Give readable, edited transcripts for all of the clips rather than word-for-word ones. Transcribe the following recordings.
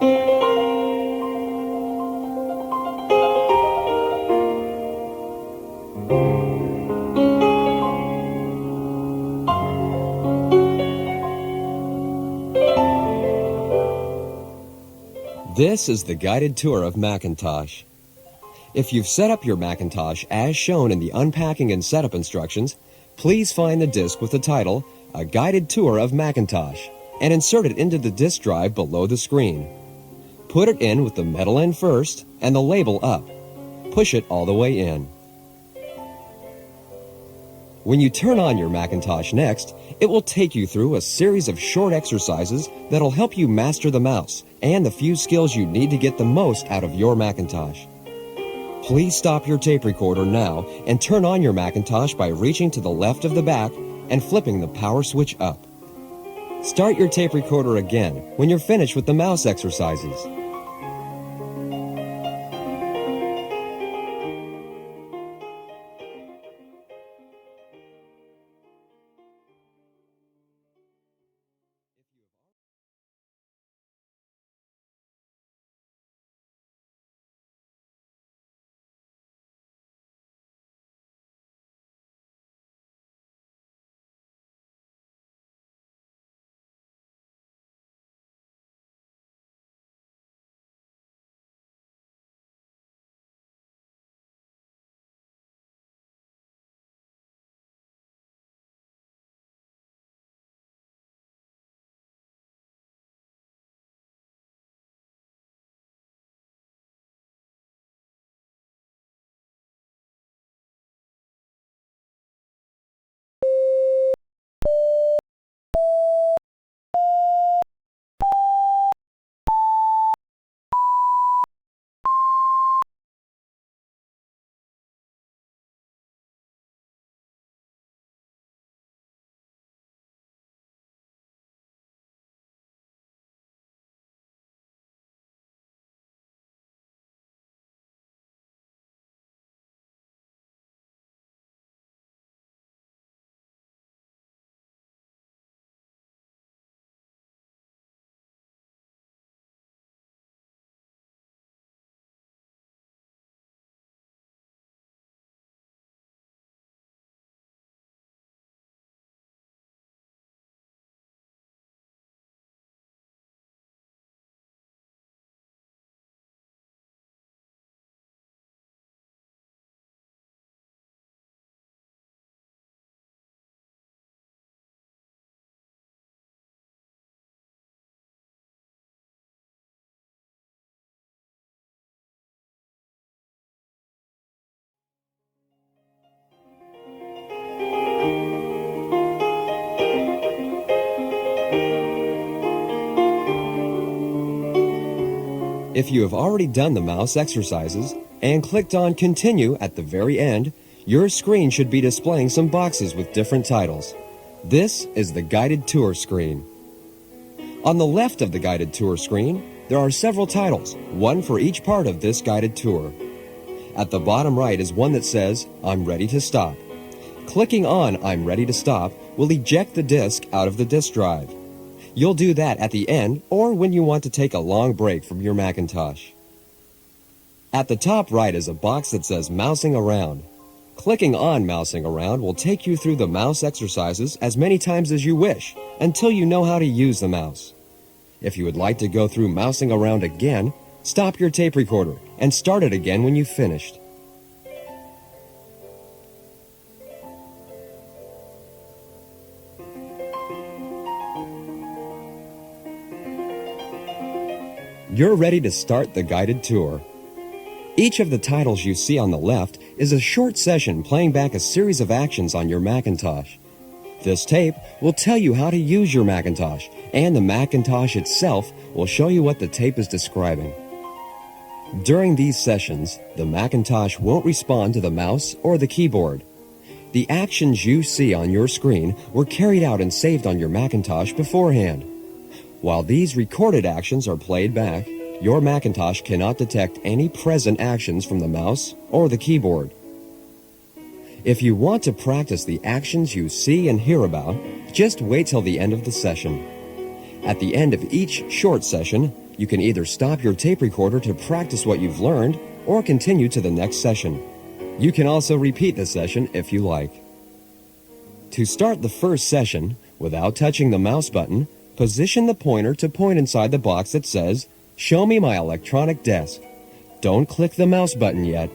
This is the guided tour of Macintosh. If you've set up your Macintosh as shown in the unpacking and setup instructions, please find the disk with the title, A Guided Tour of Macintosh, and insert it into the disk drive below the screen. Put it in with the metal end first and the label up. Push it all the way in. When you turn on your Macintosh next, it will take you through a series of short exercises that'll help you master the mouse and the few skills you need to get the most out of your Macintosh. Please stop your tape recorder now and turn on your Macintosh by reaching to the left of the back and flipping the power switch up. Start your tape recorder again when you're finished with the mouse exercises. If you have already done the mouse exercises and clicked on Continue at the very end, your screen should be displaying some boxes with different titles. This is the guided tour screen. On the left of the guided tour screen, there are several titles, one for each part of this guided tour. At the bottom right is one that says, I'm ready to stop. Clicking on I'm ready to stop will eject the disk out of the disk drive. You'll do that at the end or when you want to take a long break from your Macintosh. At the top right is a box that says Mousing Around. Clicking on Mousing Around will take you through the mouse exercises as many times as you wish until you know how to use the mouse. If you would like to go through Mousing Around again, stop your tape recorder and start it again when you've finished. You're ready to start the guided tour. Each of the titles you see on the left is a short session playing back a series of actions on your Macintosh. This tape will tell you how to use your Macintosh, and the Macintosh itself will show you what the tape is describing. During these sessions, the Macintosh won't respond to the mouse or the keyboard. The actions you see on your screen were carried out and saved on your Macintosh beforehand. While these recorded actions are played back, your Macintosh cannot detect any present actions from the mouse or the keyboard. If you want to practice the actions you see and hear about, just wait till the end of the session. At the end of each short session, You can either stop your tape recorder to practice what you've learned or continue to the next session. You can also repeat the session if you like. To start the first session, without touching the mouse button, position the pointer to point inside the box that says, "Show me my electronic desk." Don't click the mouse button yet.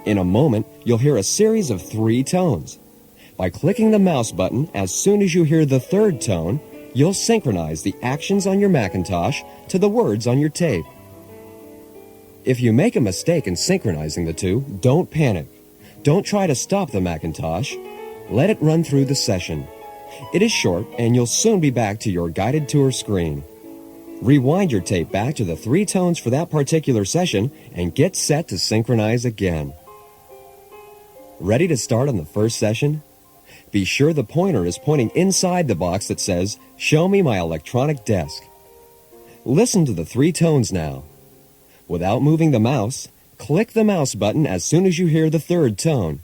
In a moment, you'll hear a series of 3 tones. By clicking the mouse button as soon as you hear the 3rd tone, you'll synchronize the actions on your Macintosh to the words on your tape. If you make a mistake in synchronizing the two, don't panic. Don't try to stop the Macintosh. Let it run through the session. It is short, and you'll soon be back to your guided tour screen. Rewind your tape back to the 3 tones for that particular session and get set to synchronize again. Ready to start on the first session? Be sure the pointer is pointing inside the box that says, "Show me my electronic desk." Listen to the 3 tones now. Without moving the mouse, click the mouse button as soon as you hear the 3rd tone.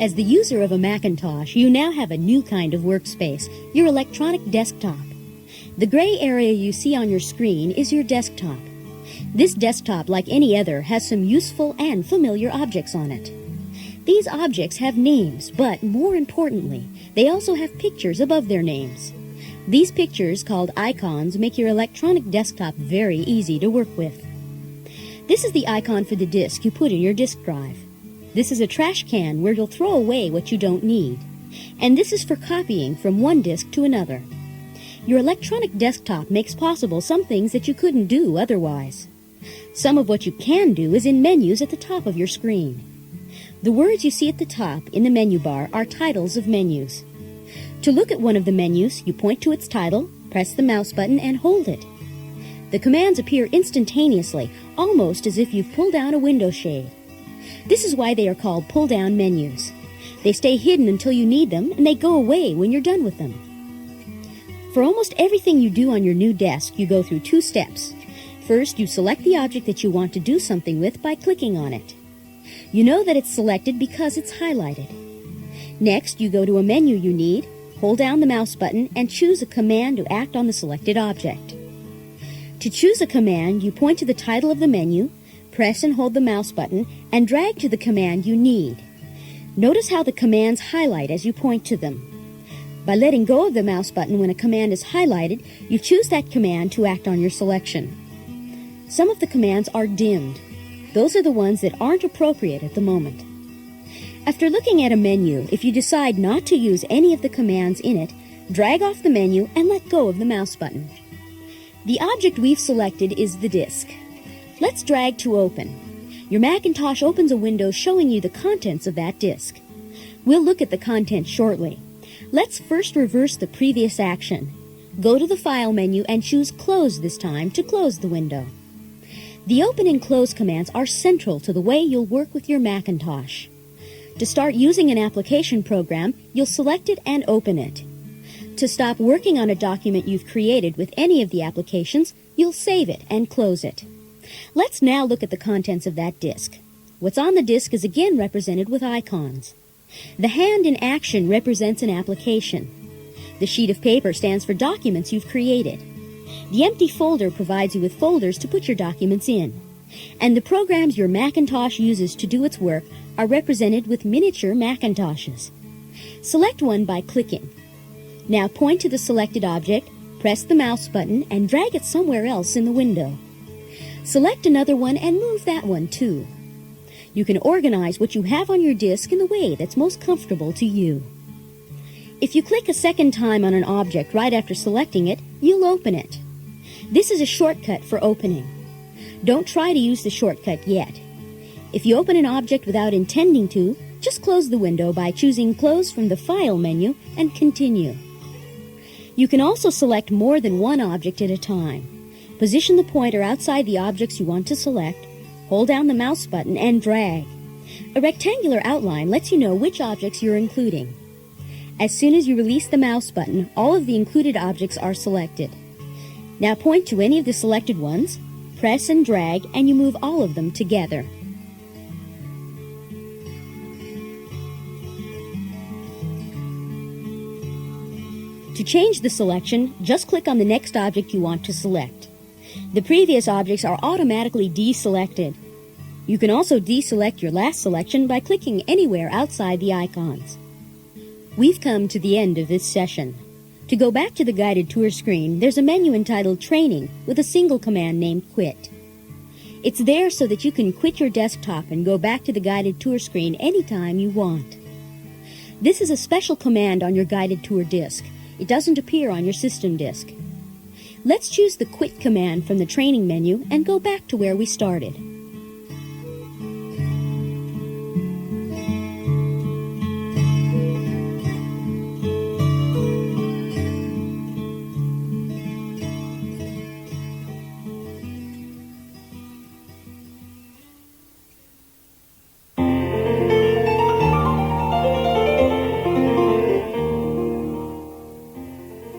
As the user of a Macintosh, you now have a new kind of workspace, your electronic desktop. The gray area you see on your screen is your desktop. This desktop, like any other, has some useful and familiar objects on it. These objects have names, but more importantly, they also have pictures above their names. These pictures, called icons, make your electronic desktop very easy to work with. This is the icon for the disk you put in your disk drive. This is a trash can where you'll throw away what you don't need. And this is for copying from one disk to another. Your electronic desktop makes possible some things that you couldn't do otherwise. Some of what you can do is in menus at the top of your screen. The words you see at the top in the menu bar are titles of menus. To look at one of the menus, you point to its title, press the mouse button, and hold it. The commands appear instantaneously, almost as if you've pulled down a window shade. This is why they are called pull-down menus. They stay hidden until you need them, and they go away when you're done with them. For almost everything you do on your new desk, you go through 2 steps. First, you select the object that you want to do something with by clicking on it. You know that it's selected because it's highlighted. Next, you go to a menu you need, hold down the mouse button, and choose a command to act on the selected object. To choose a command, you point to the title of the menu, press and hold the mouse button, and drag to the command you need. Notice how the commands highlight as you point to them. By letting go of the mouse button when a command is highlighted, you choose that command to act on your selection. Some of the commands are dimmed. Those are the ones that aren't appropriate at the moment. After looking at a menu, if you decide not to use any of the commands in it, drag off the menu and let go of the mouse button. The object we've selected is the disk. Let's drag to open. Your Macintosh opens a window showing you the contents of that disk. We'll look at the contents shortly. Let's first reverse the previous action. Go to the File menu and choose Close this time to close the window. The Open and Close commands are central to the way you'll work with your Macintosh. To start using an application program, you'll select it and open it. To stop working on a document you've created with any of the applications, you'll save it and close it. Let's now look at the contents of that disk. What's on the disk is again represented with icons. The hand in action represents an application. The sheet of paper stands for documents you've created. The empty folder provides you with folders to put your documents in. And the programs your Macintosh uses to do its work are represented with miniature Macintoshes. Select one by clicking. Now point to the selected object, press the mouse button, and drag it somewhere else in the window. Select another one and move that one too. You can organize what you have on your disk in the way that's most comfortable to you. If you click a second time on an object right after selecting it, you'll open it. This is a shortcut for opening. Don't try to use the shortcut yet. If you open an object without intending to, just close the window by choosing Close from the File menu and Continue. You can also select more than one object at a time. Position the pointer outside the objects you want to select, hold down the mouse button, and drag. A rectangular outline lets you know which objects you're including. As soon as you release the mouse button, all of the included objects are selected. Now point to any of the selected ones, press and drag, and you move all of them together. To change the selection, just click on the next object you want to select. The previous objects are automatically deselected. You can also deselect your last selection by clicking anywhere outside the icons. We've come to the end of this session. To go back to the guided tour screen, there's a menu entitled Training with a single command named Quit. It's there so that you can quit your desktop and go back to the guided tour screen anytime you want. This is a special command on your guided tour disk. It doesn't appear on your system disk. Let's choose the Quit command from the Training menu and go back to where we started.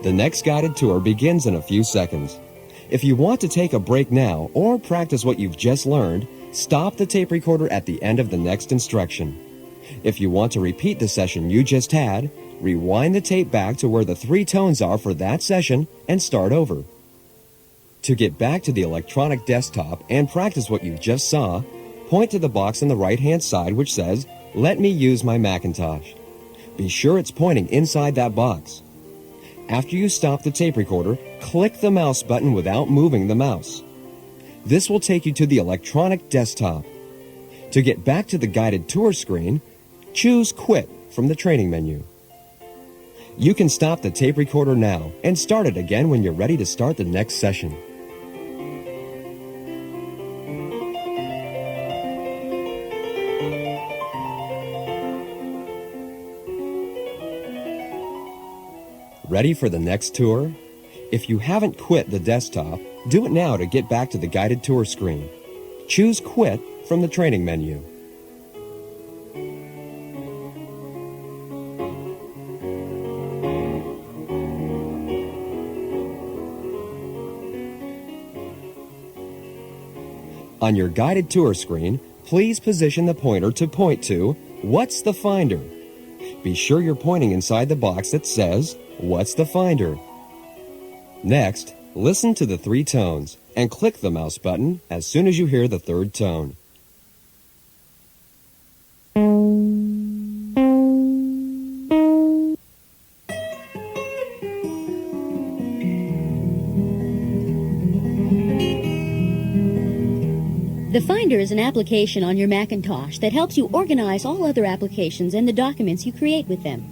The next guided tour begins in a few seconds. If you want to take a break now or practice what you've just learned, stop the tape recorder at the end of the next instruction. If you want to repeat the session you just had, rewind the tape back to where the 3 tones are for that session and start over. To get back to the electronic desktop and practice what you just saw, point to the box on the right-hand side which says, "Let me use my Macintosh." Be sure it's pointing inside that box. After you stop the tape recorder, click the mouse button without moving the mouse. This will take you to the electronic desktop. To get back to the guided tour screen, choose Quit from the Training menu. You can stop the tape recorder now and start it again when you're ready to start the next session. Ready for the next tour? If you haven't quit the desktop, do it now to get back to the guided tour screen. Choose Quit from the Training menu. On your guided tour screen, please position the pointer to point to What's the Finder? Be sure you're pointing inside the box that says What's the Finder? Next, listen to the 3 tones and click the mouse button as soon as you hear the 3rd tone. The Finder is an application on your Macintosh that helps you organize all other applications and the documents you create with them.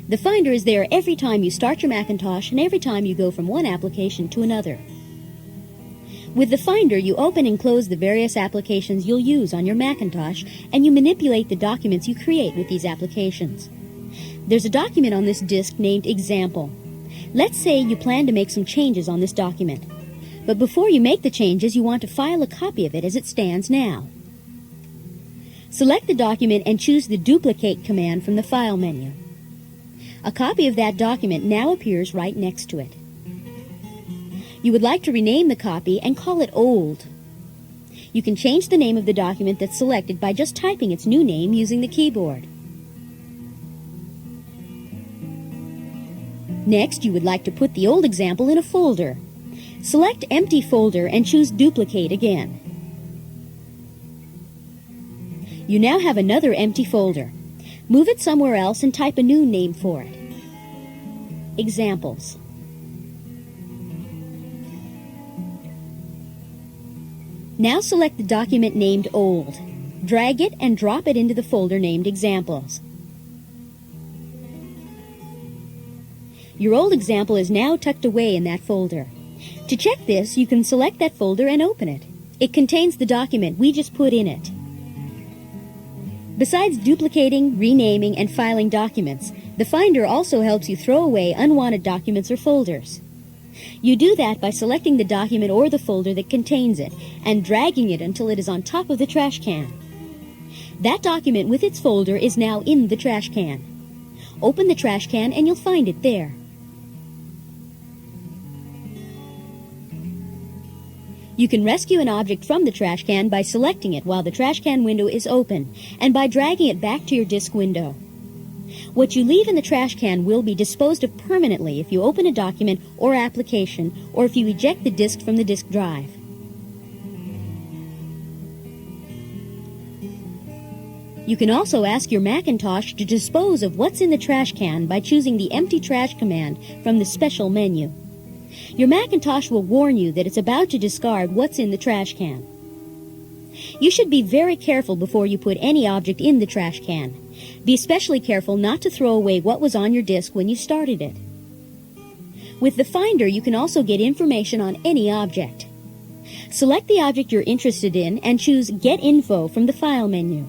The Finder is there every time you start your Macintosh and every time you go from one application to another. With the Finder, you open and close the various applications you'll use on your Macintosh, and you manipulate the documents you create with these applications. There's a document on this disk named Example. Let's say you plan to make some changes on this document. But before you make the changes, you want to file a copy of it as it stands now. Select the document and choose the Duplicate command from the File menu. A copy of that document now appears right next to it. You would like to rename the copy and call it Old. You can change the name of the document that's selected by just typing its new name using the keyboard. Next, you would like to put the old example in a folder. Select Empty Folder and choose Duplicate again. You now have another empty folder. Move it somewhere else and type a new name for it. Examples. Now select the document named Old. Drag it and drop it into the folder named Examples. Your old example is now tucked away in that folder. To check this, you can select that folder and open it. It contains the document we just put in it. Besides duplicating, renaming, and filing documents, the Finder also helps you throw away unwanted documents or folders. You do that by selecting the document or the folder that contains it and dragging it until it is on top of the trash can. That document with its folder is now in the trash can. Open the trash can and you'll find it there. You can rescue an object from the trash can by selecting it while the trash can window is open and by dragging it back to your disk window. What you leave in the trash can will be disposed of permanently if you open a document or application or if you eject the disk from the disk drive. You can also ask your Macintosh to dispose of what's in the trash can by choosing the Empty Trash command from the Special menu. Your Macintosh will warn you that it's about to discard what's in the trash can. You should be very careful before you put any object in the trash can. Be especially careful not to throw away what was on your disk when you started it. With the Finder, you can also get information on any object. Select the object you're interested in and choose Get Info from the File menu.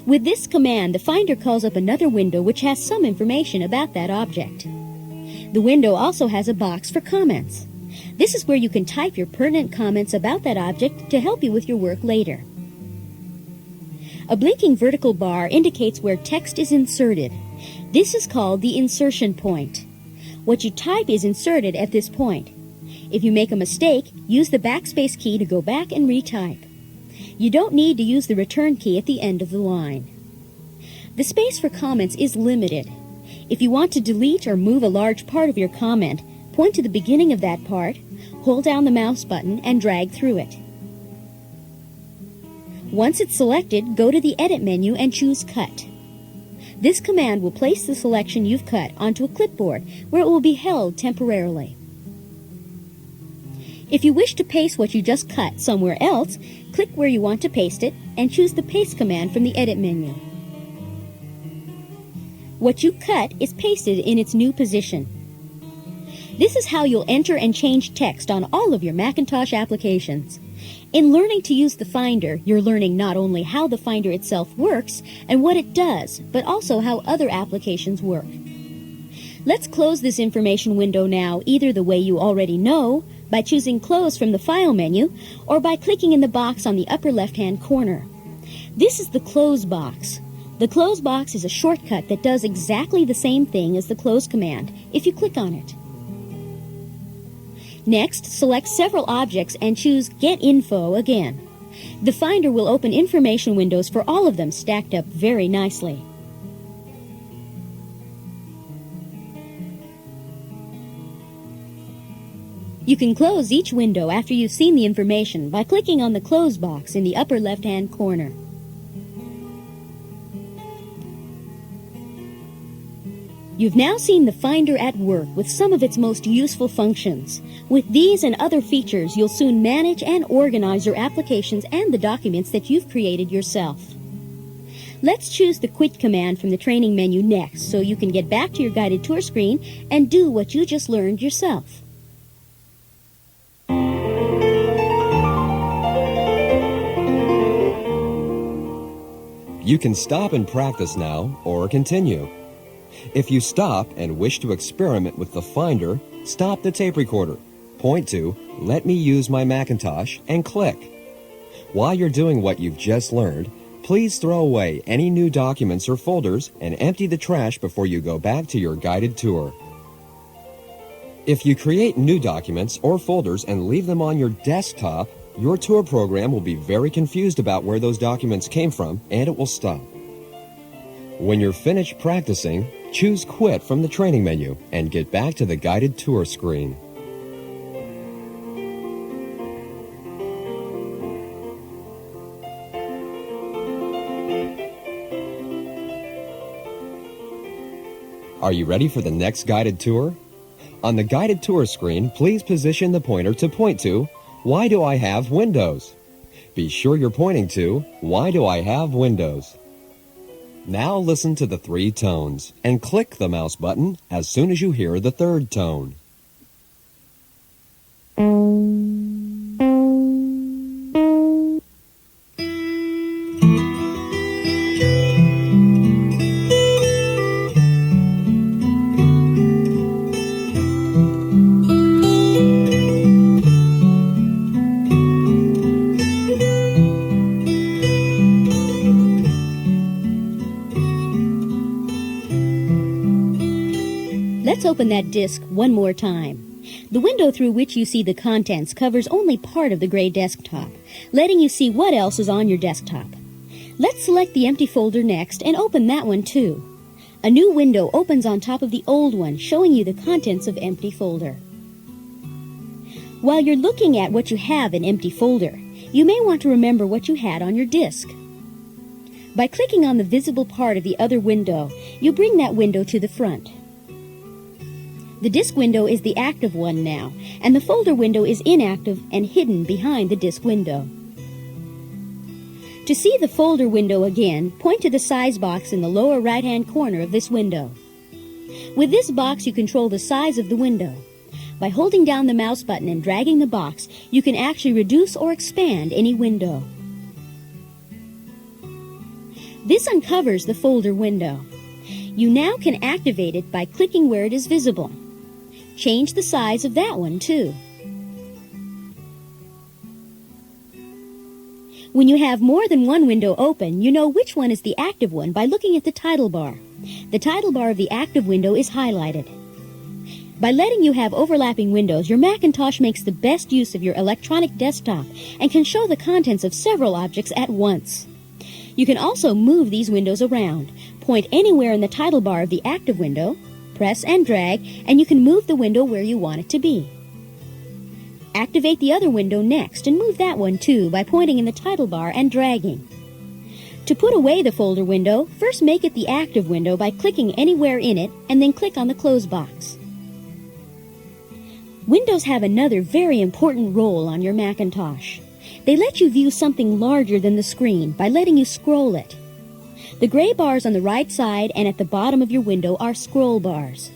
With this command, the Finder calls up another window which has some information about that object. The window also has a box for comments. This is where you can type your pertinent comments about that object to help you with your work later. A blinking vertical bar indicates where text is inserted. This is called the insertion point. What you type is inserted at this point. If you make a mistake, use the backspace key to go back and retype. You don't need to use the return key at the end of the line. The space for comments is limited. If you want to delete or move a large part of your comment, point to the beginning of that part, hold down the mouse button, and drag through it. Once it's selected, go to the Edit menu and choose Cut. This command will place the selection you've cut onto a clipboard where it will be held temporarily. If you wish to paste what you just cut somewhere else, click where you want to paste it and choose the Paste command from the Edit menu. What you cut is pasted in its new position. This is how you'll enter and change text on all of your Macintosh applications. In learning to use the Finder, you're learning not only how the Finder itself works and what it does, but also how other applications work. Let's close this information window now either the way you already know, by choosing Close from the File menu, or by clicking in the box on the upper left-hand corner. This is the Close box. The Close box is a shortcut that does exactly the same thing as the Close command if you click on it. Next, select several objects and choose Get Info again. The Finder will open information windows for all of them stacked up very nicely. You can close each window after you've seen the information by clicking on the Close box in the upper left-hand corner. You've now seen the Finder at work with some of its most useful functions. With these and other features, you'll soon manage and organize your applications and the documents that you've created yourself. Let's choose the Quit command from the training menu next so you can get back to your guided tour screen and do what you just learned yourself. You can stop and practice now or continue. If you stop and wish to experiment with the Finder, stop the tape recorder, point to Let me use my Macintosh, and click. While you're doing what you've just learned, please throw away any new documents or folders and empty the trash before you go back to your guided tour. If you create new documents or folders and leave them on your desktop, your tour program will be very confused about where those documents came from, and it will stop. When you're finished practicing, choose Quit from the training menu and get back to the guided tour screen. Are you ready for the next guided tour? On the guided tour screen, please position the pointer to point to Why do I have Windows? Be sure you're pointing to Why do I have Windows? Now listen to the 3 tones and click the mouse button as soon as you hear the 3rd tone. open that disk one more time. The window through which you see the contents covers only part of the gray desktop, letting you see what else is on your desktop. Let's select the empty folder next and open that one too. A new window opens on top of the old one, showing you the contents of empty folder. While you're looking at what you have in empty folder, you may want to remember what you had on your disk. By clicking on the visible part of the other window, you bring that window to the front. The disk window is the active one now, and the folder window is inactive and hidden behind the disk window. To see the folder window again, point to the size box in the lower right-hand corner of this window. With this box, you control the size of the window. By holding down the mouse button and dragging the box, you can actually reduce or expand any window. This uncovers the folder window. You now can activate it by clicking where it is visible. Change the size of that one too. When you have more than one window open, you know which one is the active one by looking at the title bar. The title bar of the active window is highlighted. By letting you have overlapping windows, your Macintosh makes the best use of your electronic desktop and can show the contents of several objects at once. You can also move these windows around. Point anywhere in the title bar of the active window, press and drag, and you can move the window where you want it to be. Activate the other window next and move that one too by pointing in the title bar and dragging. To put away the folder window, first make it the active window by clicking anywhere in it and then click on the close box. Windows have another very important role on your Macintosh. They let you view something larger than the screen by letting you scroll it. The gray bars on the right side and at the bottom of your window are scroll bars.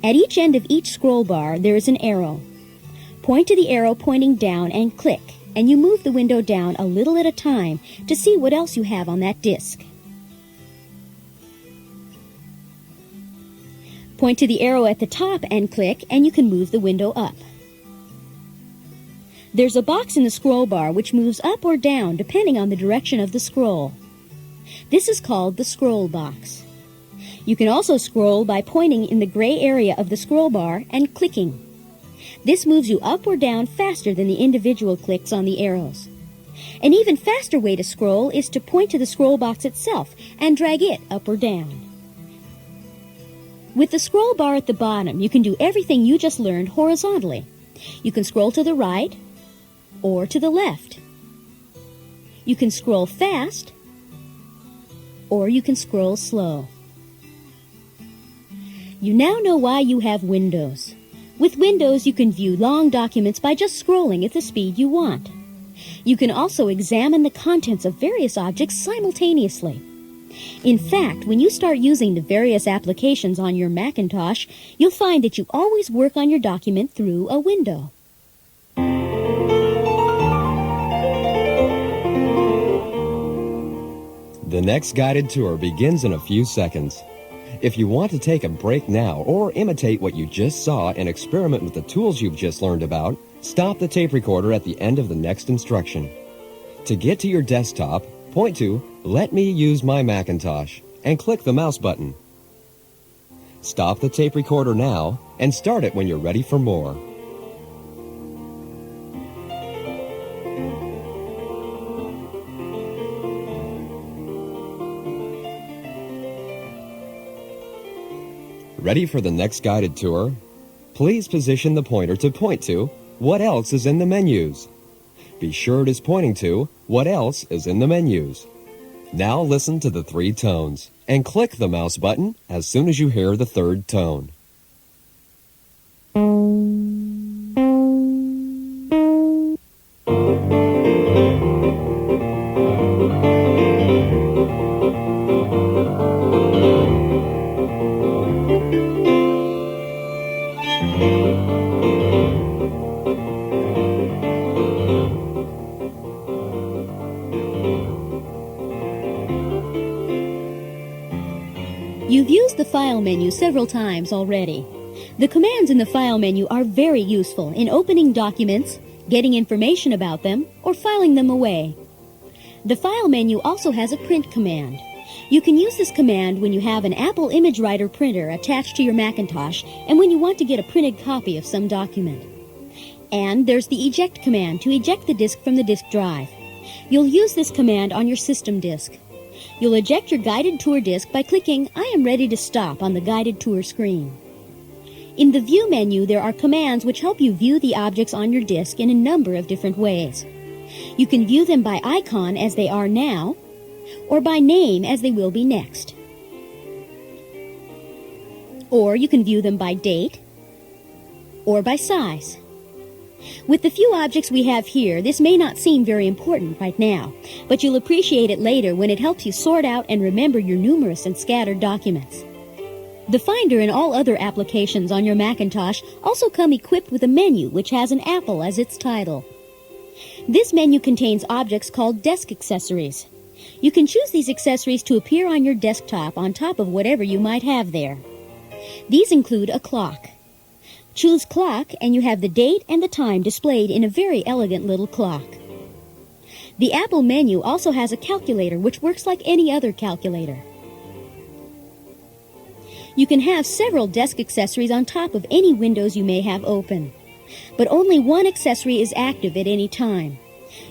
At each end of each scroll bar, there is an arrow. Point to the arrow pointing down and click, and you move the window down a little at a time to see what else you have on that disk. Point to the arrow at the top and click, and you can move the window up. There's a box in the scroll bar which moves up or down depending on the direction of the scroll. This is called the scroll box. You can also scroll by pointing in the gray area of the scroll bar and clicking. This moves you up or down faster than the individual clicks on the arrows. An even faster way to scroll is to point to the scroll box itself and drag it up or down. With the scroll bar at the bottom, you can do everything you just learned horizontally. You can scroll to the right or to the left. You can scroll fast or you can scroll slow. You now know why you have Windows. With Windows, you can view long documents by just scrolling at the speed you want. You can also examine the contents of various objects simultaneously. In fact, when you start using the various applications on your Macintosh, you'll find that you always work on your document through a window. The next guided tour begins in a few seconds. If you want to take a break now or imitate what you just saw and experiment with the tools you've just learned about, stop the tape recorder at the end of the next instruction. To get to your desktop, point to Let me use my Macintosh and click the mouse button. Stop the tape recorder now and start it when you're ready for more. Ready for the next guided tour? Please position the pointer to point to what else is in the menus. Be sure it is pointing to what else is in the menus. Now listen to the 3 tones and click the mouse button as soon as you hear the 3rd tone. You've used the File menu several times already. The commands in the File menu are very useful in opening documents, getting information about them, or filing them away. The File menu also has a print command. You can use this command when you have an Apple ImageWriter printer attached to your Macintosh and when you want to get a printed copy of some document. And there's the eject command to eject the disk from the disk drive. You'll use this command on your system disk. You'll eject your guided tour disk by clicking I am ready to stop on the guided tour screen. In the View menu, there are commands which help you view the objects on your disk in a number of different ways. You can view them by icon as they are now, or by name as they will be next. Or you can view them by date, or by size. With the few objects we have here, this may not seem very important right now, but you'll appreciate it later when it helps you sort out and remember your numerous and scattered documents. The Finder and all other applications on your Macintosh also come equipped with a menu which has an apple as its title. This menu contains objects called desk accessories. You can choose these accessories to appear on your desktop on top of whatever you might have there. These include a clock. Choose Clock and you have the date and the time displayed in a very elegant little clock. The Apple menu also has a calculator which works like any other calculator. You can have several desk accessories on top of any windows you may have open. But only one accessory is active at any time.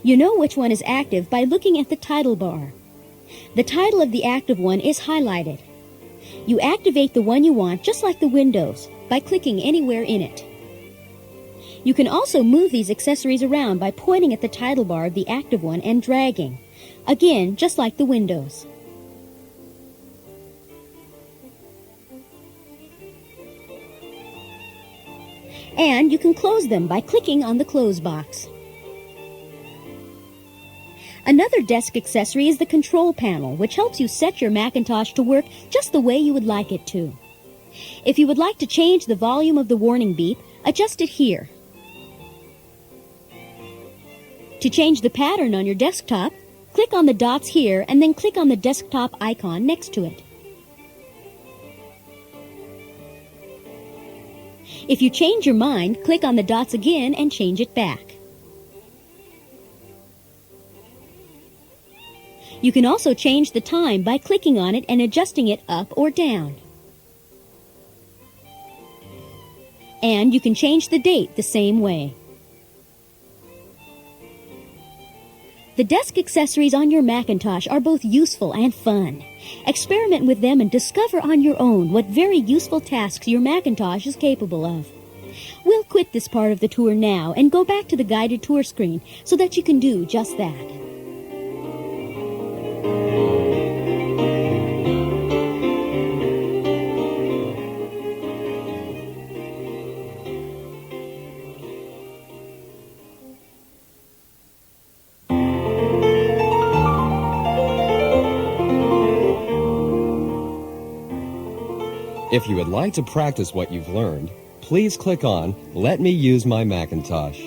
You know which one is active by looking at the title bar. The title of the active one is highlighted. You activate the one you want just like the windows by clicking anywhere in it. You can also move these accessories around by pointing at the title bar of the active one and dragging. Again, just like the windows. And you can close them by clicking on the close box. Another desk accessory is the control panel, which helps you set your Macintosh to work just the way you would like it to. If you would like to change the volume of the warning beep, adjust it here. To change the pattern on your desktop, click on the dots here and then click on the desktop icon next to it. If you change your mind, click on the dots again and change it back. You can also change the time by clicking on it and adjusting it up or down. And you can change the date the same way. The desk accessories on your Macintosh are both useful and fun. Experiment with them and discover on your own what very useful tasks your Macintosh is capable of. We'll quit this part of the tour now and go back to the guided tour screen so that you can do just that. If you would like to practice what you've learned, please click on Let Me Use My Macintosh.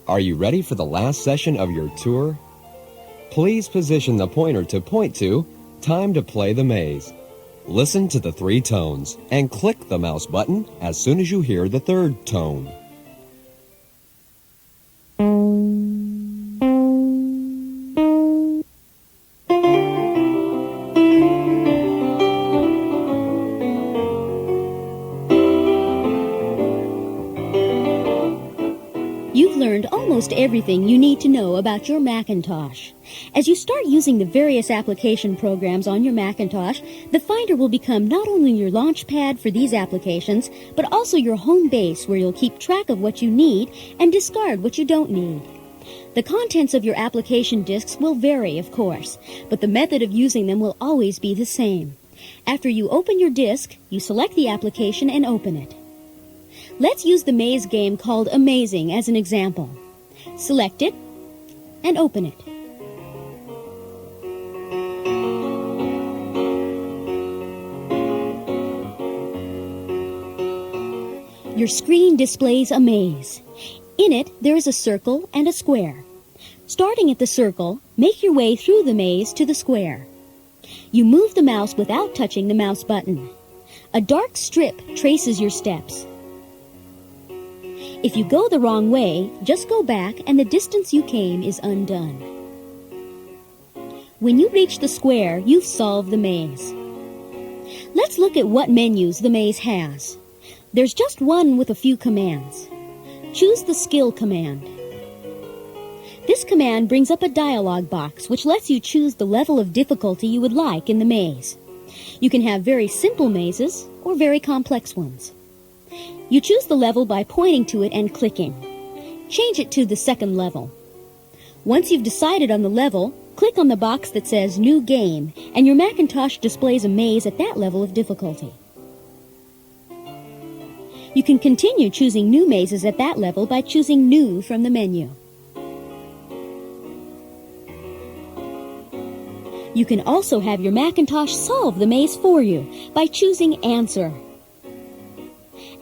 Are you ready for the last session of your tour? Please position the pointer to point to Time to Play the Maze. Listen to the 3 tones and click the mouse button as soon as you hear the 3rd tone. You've learned almost everything you need to know about your Macintosh. As you start using the various application programs on your Macintosh, the Finder will become not only your launch pad for these applications, but also your home base where you'll keep track of what you need and discard what you don't need. The contents of your application disks will vary, of course, but the method of using them will always be the same. After you open your disk, you select the application and open it. Let's use the maze game called Amazing as an example. Select it and open it. Your screen displays a maze. In it, there is a circle and a square. Starting at the circle, make your way through the maze to the square. You move the mouse without touching the mouse button. A dark strip traces your steps. If you go the wrong way, just go back and the distance you came is undone. When you reach the square, you've solved the maze. Let's look at what menus the maze has. There's just one with a few commands. Choose the Skill command. This command brings up a dialog box which lets you choose the level of difficulty you would like in the maze. You can have very simple mazes or very complex ones. You choose the level by pointing to it and clicking. Change it to the second level. Once you've decided on the level, click on the box that says New Game, and your Macintosh displays a maze at that level of difficulty. You can continue choosing new mazes at that level by choosing New from the menu. You can also have your Macintosh solve the maze for you by choosing Answer.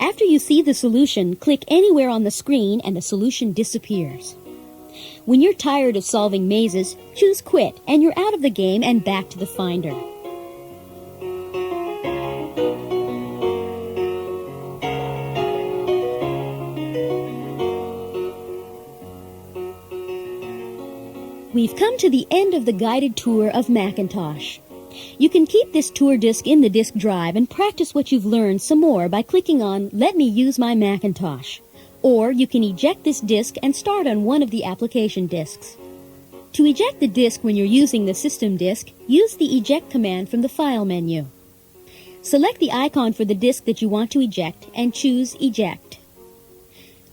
After you see the solution, click anywhere on the screen and the solution disappears. When you're tired of solving mazes, choose Quit and you're out of the game and back to the Finder. We've come to the end of the guided tour of Macintosh. You can keep this tour disc in the disk drive and practice what you've learned some more by clicking on Let me use my Macintosh. Or you can eject this disk and start on one of the application disks. To eject the disk when you're using the system disk, use the Eject command from the File menu. Select the icon for the disk that you want to eject and choose Eject.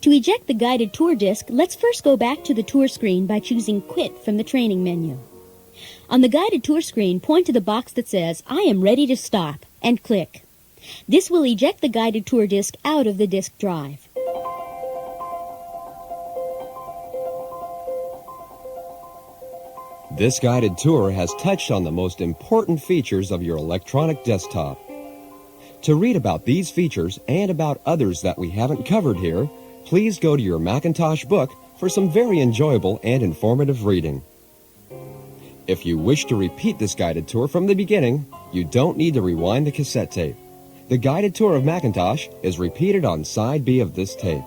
To eject the guided tour disc, let's first go back to the tour screen by choosing Quit from the Training menu. On the guided tour screen, point to the box that says I am ready to stop and click. This will eject the guided tour disc out of the disk drive. This guided tour has touched on the most important features of your electronic desktop. To read about these features and about others that we haven't covered here, please go to your Macintosh book for some very enjoyable and informative reading. If you wish to repeat this guided tour from the beginning, you don't need to rewind the cassette tape. The guided tour of Macintosh is repeated on side B of this tape.